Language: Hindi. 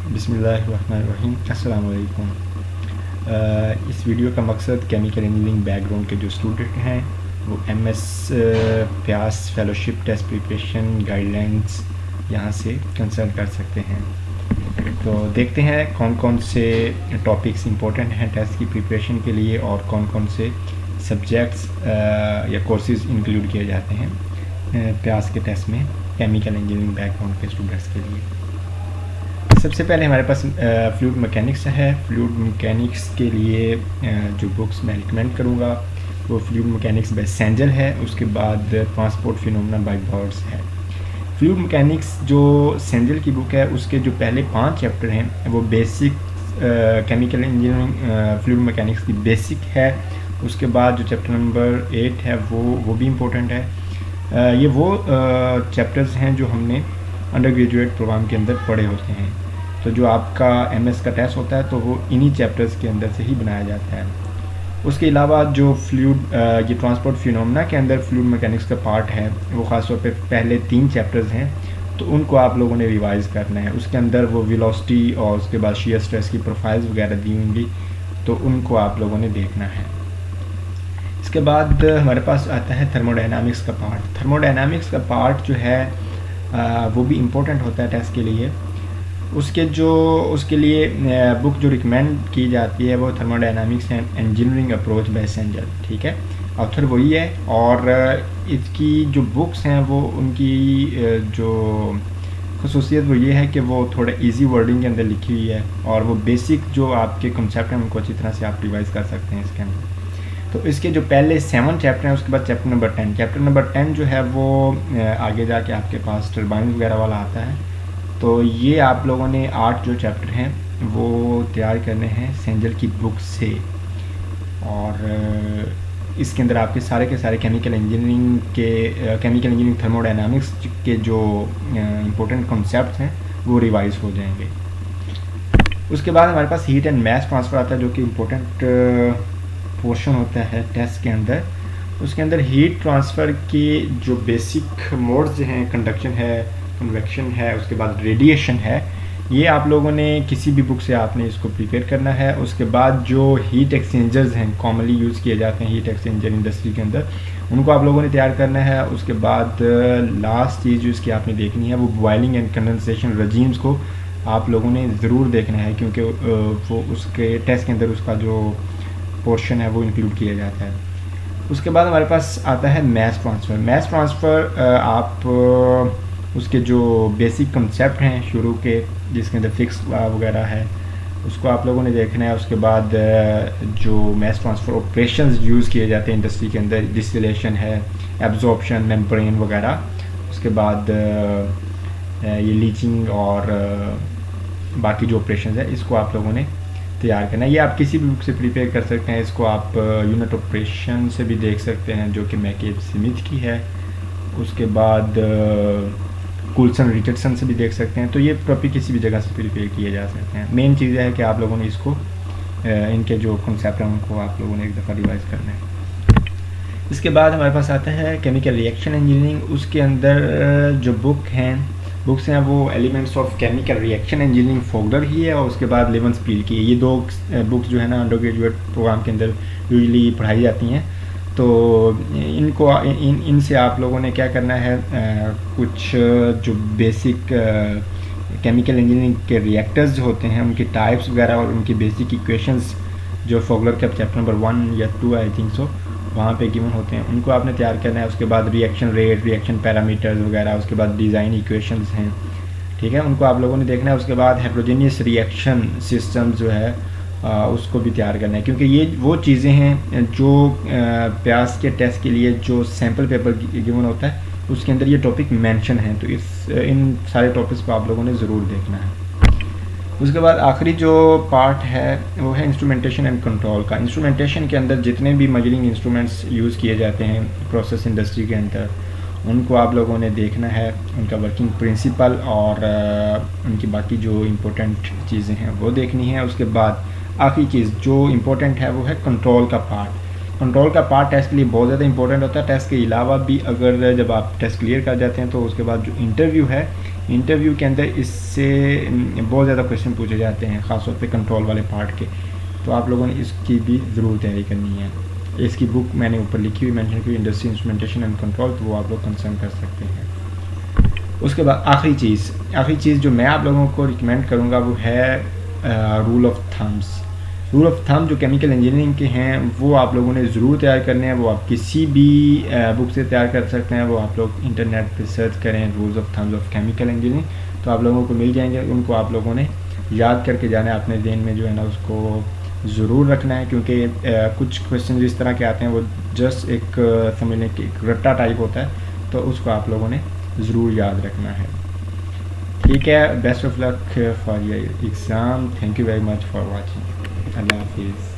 बिस्मिल्लाहिर्रहमानिर्रहीम। अस्सलाम वालेकुम। इस वीडियो का मकसद केमिकल इंजीनियरिंग बैकग्राउंड के जो स्टूडेंट हैं वो एमएस प्यास फेलोशिप टेस्ट प्रिपरेशन गाइडलाइंस यहाँ से कंसल्ट कर सकते हैं। तो देखते हैं कौन कौन से टॉपिक्स इंपॉर्टेंट हैं टेस्ट की प्रिपरेशन के लिए और कौन कौन से सब्जेक्ट्स या कोर्सेज इंक्लूड किए जाते हैं प्यास के टेस्ट में केमिकल इंजीनियरिंग बैकग्राउंड के स्टूडेंट्स के लिए। सबसे पहले हमारे पास फ्लूइड मैकेनिक्स है। फ्लूइड मैकेनिक्स के लिए जो बुक्स मैं रिकमेंड करूँगा वो फ्लूइड मैकेनिक्स बाय सेंजल है। उसके बाद ट्रांसपोर्ट फिनोमेना बाय बर्ड्स है। फ्लूइड मैकेनिक्स जो सेंजल की बुक है उसके जो पहले 5 चैप्टर हैं वो basic chemical engineering fluid mechanics की बेसिक है। उसके बाद जो चैप्टर नंबर 8 है वो भी इम्पोर्टेंट है। ये वो चैप्टर्स हैं जो हमने अंडर ग्रेजुएट प्रोग्राम के अंदर पढ़े होते हैं। तो जो आपका एमएस का टेस्ट होता है तो वो इन्हीं चैप्टर्स के अंदर से ही बनाया जाता है। उसके अलावा जो फ्लूइड ये ट्रांसपोर्ट फिनोमेना के अंदर फ्लूइड मैकेनिक्स का पार्ट है वो ख़ासतौर पे पहले 3 चैप्टर्स हैं तो उनको आप लोगों ने रिवाइज़ करना है। उसके अंदर वो वेलोसिटी और उसके बाद शियर स्ट्रेस की प्रोफाइल्स वगैरह दी होंगी तो उनको आप लोगों ने देखना है। इसके बाद हमारे पास आता है थर्मोडायनामिक्स का पार्ट। थर्मोडायनामिक्स का पार्ट जो है वो भी इम्पोर्टेंट होता है टेस्ट के लिए। उसके लिए बुक जो रिकमेंड की जाती है वो thermodynamics and engineering approach by Cengel, ठीक है। ऑथर वही है और इसकी जो बुक्स हैं वो उनकी जो खसूसियत वो ये है कि वो थोड़ा इजी वर्डिंग के अंदर लिखी हुई है और वो बेसिक जो आपके कंसेप्ट हैं उनको अच्छी तरह से आप रिवाइज कर सकते हैं इसके अंदर। तो इसके जो पहले 7 चैप्टर हैं उसके बाद चैप्टर नंबर 10 जो है वो आगे जाके आपके पास टर्बाइन वगैरह वाला आता है। तो ये आप लोगों ने 8 जो चैप्टर हैं वो तैयार करने हैं सेंजल की बुक से और इसके अंदर आपके सारे के सारे केमिकल इंजीनियरिंग थर्मोडायनामिक्स के जो इम्पोर्टेंट कॉन्सेप्ट्स हैं वो रिवाइज हो जाएंगे। उसके बाद हमारे पास हीट एंड मास ट्रांसफ़र आता है जो कि इम्पोर्टेंट पोर्शन होता है टेस्ट के अंदर। उसके अंदर हीट ट्रांसफ़र की जो बेसिक मोड्स हैं कंडक्शन है, कन्वेक्शन है, उसके बाद रेडिएशन है, ये आप लोगों ने किसी भी बुक से आपने इसको प्रिपेयर करना है। उसके बाद जो हीट एक्सचेंजर्स हैं कॉमनली यूज़ किए जाते हैं हीट एक्सचेंजर इंडस्ट्री के अंदर उनको आप लोगों ने तैयार करना है। उसके बाद लास्ट चीज़ जो इसकी आपने देखनी है वो बॉइलिंग एंड कंडेंसेशन रजीम्स को आप लोगों ने ज़रूर देखना है क्योंकि वो उसके टेस्ट के अंदर उसका जो पोर्शन है वो इंक्लूड किया जाता है। उसके बाद हमारे पास आता है मास ट्रांसफ़र। आप उसके जो बेसिक कंसेप्ट हैं शुरू के जिसके अंदर फिक्स वगैरह है उसको आप लोगों ने देखना है। उसके बाद जो मास ट्रांसफ़र ऑपरेशंस यूज़ किए जाते हैं इंडस्ट्री के अंदर, डिस्टिलेशन है, एब्जॉर्प्शन, मेम्ब्रेन वगैरह। उसके बाद ये लीचिंग और बाकी जो ऑपरेशंस है इसको आप लोगों ने तैयार करना है। ये आप किसी भी बुक से प्रिपेयर कर सकते हैं। इसको आप यूनिट ऑपरेशन से भी देख सकते हैं जो कि मैकेब स्मिथ की है। उसके बाद कुलसन रिचर्डसन से भी देख सकते हैं। तो ये टॉपिक किसी भी जगह से प्रिपेयर किए जा सकते हैं। मेन चीज़ है कि आप लोगों ने इसको इनके जो कॉन्सेप्ट हैं उनको आप लोगों ने एक दफ़ा रिवाइज करना है। इसके बाद हमारे पास आता है केमिकल रिएक्शन इंजीनियरिंग। उसके अंदर जो बुक्स हैं वो elements of chemical reaction engineering Fogler की है और उसके बाद लेवनस्पील की है। ये 2 बुक्स जो है ना अंडर ग्रेजुएट प्रोग्राम के अंदर यूजुअली पढ़ाई जाती हैं। तो इनसे आप लोगों ने क्या करना है कुछ जो बेसिक केमिकल इंजीनियरिंग के रिएक्टर्स जो होते हैं उनकी टाइप्स वगैरह और उनकी बेसिक इक्वेशंस जो फोगलर के चैप्टर नंबर 1 या 2 आई थिंक सो वहाँ पे गिवन होते हैं उनको आपने तैयार करना है। उसके बाद रिएक्शन रेट, रिएक्शन पैरामीटर्स वगैरह, उसके बाद डिज़ाइन इक्वेशंस हैं, ठीक है, उनको आप लोगों ने देखना है। उसके बाद हेट्रोजेनियस रिएक्शन सिस्टम जो है उसको भी तैयार करना है क्योंकि ये वो चीज़ें हैं जो प्यास के टेस्ट के लिए जो सैम्पल पेपर गिवन होता है उसके अंदर ये टॉपिक मेंशन है। तो इन सारे टॉपिक्स को आप लोगों ने ज़रूर देखना है। उसके बाद आखिरी जो पार्ट है वो है इंस्ट्रूमेंटेशन एंड कंट्रोल का। इंस्ट्रूमेंटेशन के अंदर जितने भी मेजरिंग इंस्ट्रूमेंट्स यूज़ किए जाते हैं प्रोसेस इंडस्ट्री के अंदर उनको आप लोगों ने देखना है, उनका वर्किंग प्रिंसिपल और उनकी बाकी जो इम्पोर्टेंट चीज़ें हैं वो देखनी है। उसके बाद आखिरी चीज़ जो इम्पोर्टेंट है वो है कंट्रोल का पार्ट। कंट्रोल का पार्ट टेस्ट के लिए बहुत ज़्यादा इंपॉर्टेंट होता है। टेस्ट के अलावा भी अगर जब आप टेस्ट क्लियर कर जाते हैं तो उसके बाद जो इंटरव्यू है इंटरव्यू के अंदर इससे बहुत ज़्यादा क्वेश्चन पूछे जाते हैं, ख़ासतौर पे कंट्रोल वाले पार्ट के, तो आप लोगों ने इसकी भी ज़रूर तैयारी करनी है। इसकी बुक मैंने ऊपर लिखी हुई, मेंशन की, इंडस्ट्री इंस्ट्रूमेंटेशन एंड कंट्रोल, तो वो आप लोग कंसर्न कर सकते हैं। उसके बाद आखिरी चीज़ जो मैं आप लोगों को रिकमेंड करूँगा वो है rule of thumbs. Rule of thumb जो केमिकल इंजीनियरिंग के हैं वो आप लोगों ने ज़रूर तैयार करने हैं। वो आप किसी भी बुक से तैयार कर सकते हैं, वो आप लोग इंटरनेट पे सर्च करें rules of thumbs of chemical engineering, तो आप लोगों को मिल जाएंगे। उनको आप लोगों ने याद करके जाना है, अपने ज़हन में जो है ना उसको ज़रूर रखना है, क्योंकि कुछ क्वेश्चन इस तरह के आते हैं वो जस्ट एक समझ लें कि एक रट्टा टाइप होता है, तो उसको आप लोगों ने ज़रूर याद रखना है। ठीक है, best of luck for your exam. Thank you very much for watching. अल्लाह हाफिज़।